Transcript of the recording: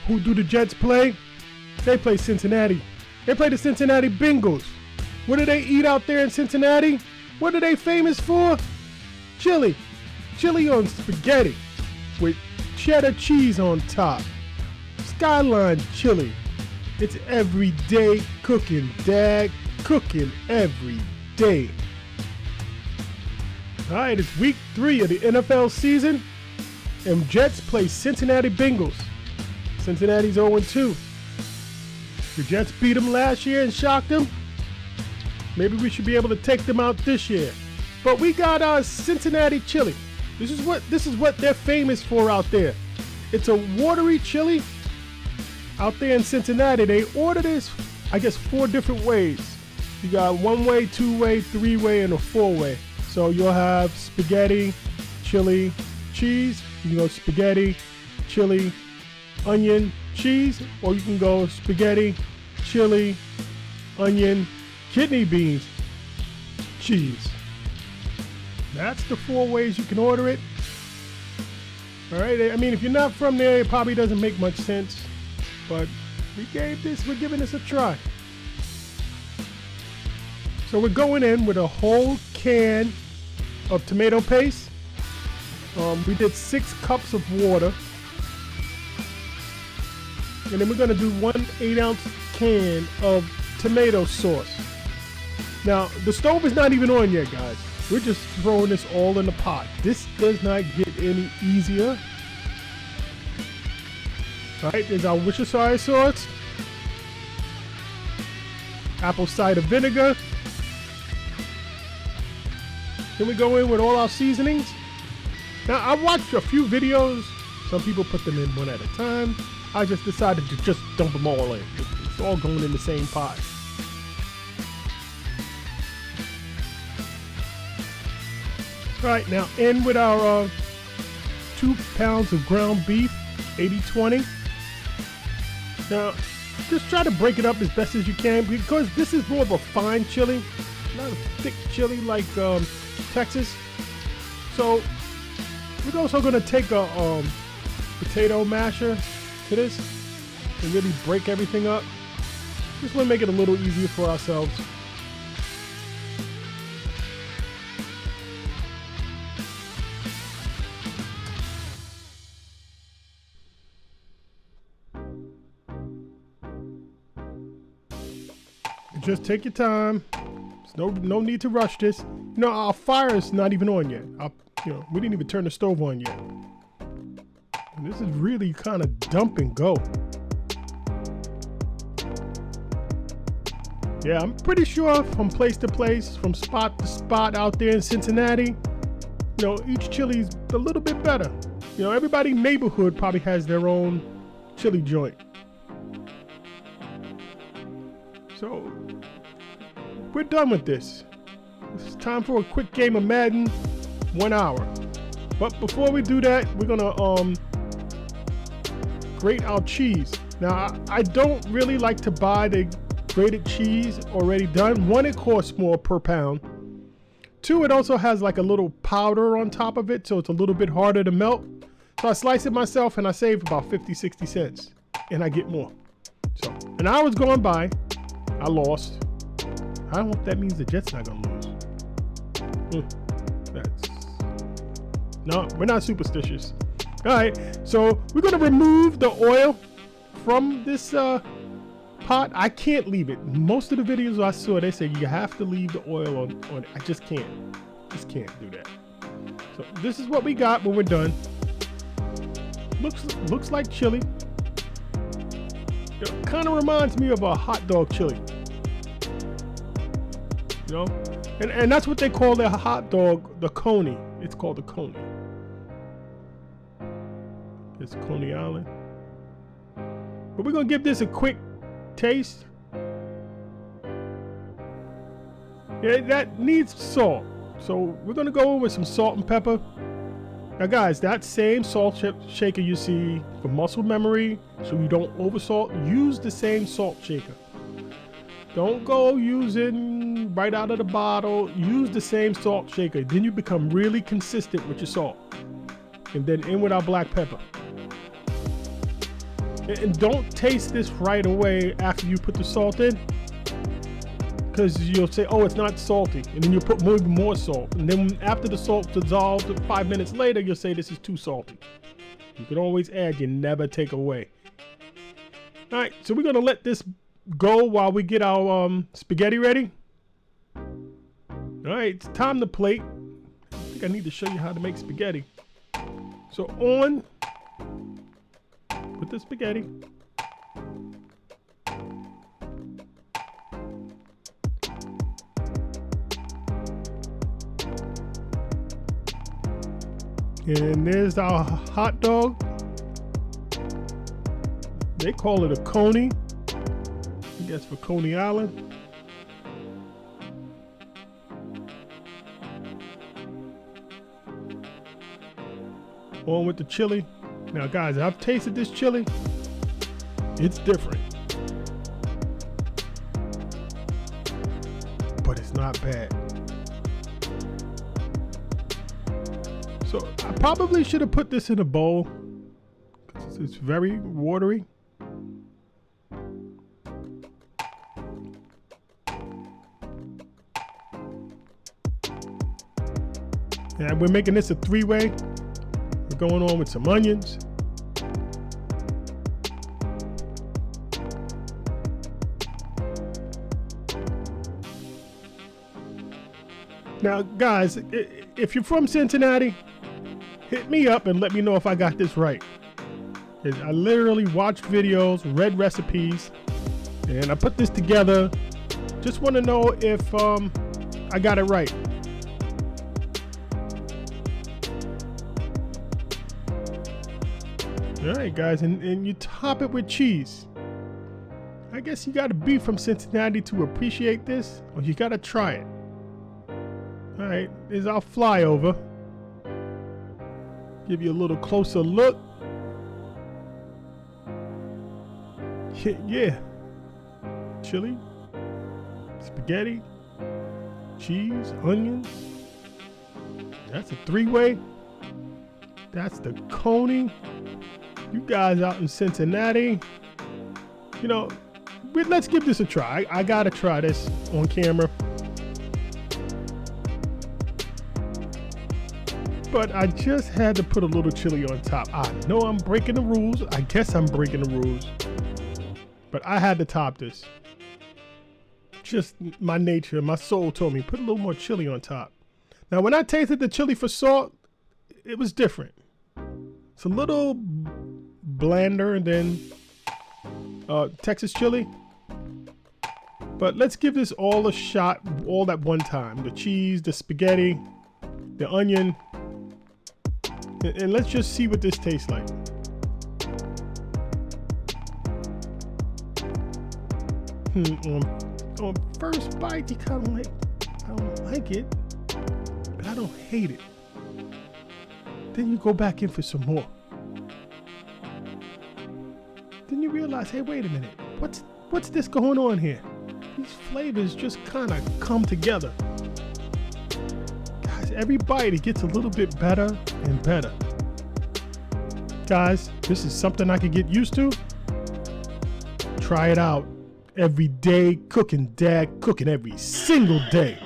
Who do the Jets play? They play Cincinnati. They play the Cincinnati Bengals. What do they eat out there in Cincinnati? What are they famous for? Chili. Chili on spaghetti with cheddar cheese on top. Skyline chili. It's everyday cooking, Dad. Cooking every day. All right, it's week 3 of the NFL season, and Jets play Cincinnati Bengals. Cincinnati's 0-2. The Jets beat them last year and shocked them. Maybe we should be able to take them out this year. But we got our Cincinnati chili. This is what they're famous for out there. It's a watery chili. Out there in Cincinnati, they order this, I guess, 4 different ways. You got 1-way, 2-way, 3-way, and a 4-way. So you'll have spaghetti, chili, cheese. You can go spaghetti, chili, onion, cheese, or you can go spaghetti, chili, onion, kidney beans, cheese. That's the 4 ways you can order it. All right, I mean, if you're not from there, it probably doesn't make much sense, but we're giving this a try. So we're going in with a whole can of tomato paste. We did 6 cups of water. And then we're gonna do 1 8-ounce can of tomato sauce. Now, the stove is not even on yet, guys. We're just throwing this all in the pot. This does not get any easier. All right, there's our Worcestershire sauce. Apple cider vinegar. Then we go in with all our seasonings. Now, I watched a few videos. Some people put them in one at a time. I just decided to just dump them all in. It's all going in the same pot. All right, now in with our 2 pounds of ground beef, 80-20. Now, just try to break it up as best as you can because this is more of a fine chili, not a thick chili like Texas. So we're also going to take a potato masher to this and really break everything up. Just want to make it a little easier for ourselves. Just take your time. There's no need to rush this. You know, our fire is not even on yet. We didn't even turn the stove on yet. And this is really kind of dump and go. Yeah, I'm pretty sure from place to place, from spot to spot out there in Cincinnati, each chili's a little bit better. Everybody in the neighborhood probably has their own chili joint. So we're done with this. It's time for a quick game of Madden, 1 hour. But before we do that, we're gonna grate our cheese. Now, I don't really like to buy the grated cheese already done. 1, it costs more per pound. 2, it also has like a little powder on top of it, so it's a little bit harder to melt. So I slice it myself and I save about 50-60 cents, and I get more. So an hour's going by. I lost. I don't know if that means the Jets not gonna lose. No, we're not superstitious. All right, so we're gonna remove the oil from this pot. I can't leave it. Most of the videos I saw, they say you have to leave the oil on it. I just can't. Just can't do that. So this is what we got when we're done. Looks like chili. It kind of reminds me of a hot dog chili. And that's what they call their hot dog, the coney. It's called the coney. It's Coney Island. But we're gonna give this a quick taste. Yeah, that needs salt. So we're gonna go in with some salt and pepper. Now guys, that same salt shaker you see for muscle memory, so you don't oversalt, use the same salt shaker. Don't go using right out of the bottle. Use the same salt shaker. Then you become really consistent with your salt. And then in with our black pepper. And don't taste this right away after you put the salt in, because you'll say, oh, it's not salty, and then you put more salt, and then after the salt dissolves 5 minutes later, you'll say this is too salty. You can always add, you never take away. All right, so we're gonna let this go while we get our spaghetti ready. All right, it's time to plate. I think I need to show you how to make spaghetti. So on with the spaghetti. And there's our hot dog. They call it a coney. I guess for Coney Island. On with the chili. Now guys, I've tasted this chili. It's different, but it's not bad. So I probably should have put this in a bowl because it's very watery. And we're making this a three-way. We're going on with some onions. Now, guys, if you're from Cincinnati, hit me up and let me know if I got this right. I literally watched videos, read recipes, and I put this together. Just want to know if I got it right. All right, guys, and you top it with cheese. I guess you got to be from Cincinnati to appreciate this, or you got to try it. All right, here's our flyover. Give you a little closer look. Yeah. Chili, spaghetti, cheese, onions. That's a three-way. That's the coney. You guys out in Cincinnati, you know, let's give this a try. I gotta try this on camera. But I just had to put a little chili on top. I know I'm breaking the rules. I guess I'm breaking the rules. But I had to top this. Just my nature, my soul told me, put a little more chili on top. Now, when I tasted the chili for salt, it was different. It's a little blander than Texas chili. But let's give this all a shot, all at one time. The cheese, the spaghetti, the onion. And let's just see what this tastes like. On first bite, you kind of like, I don't like it, but I don't hate it. Then you go back in for some more. Then you realize, hey, wait a minute, what's this going on here? These flavors just kind of come together. Guys, every bite it gets a little bit better and better. Guys, this is something I could get used to. Try it out. Every day cooking, dad cooking every single day.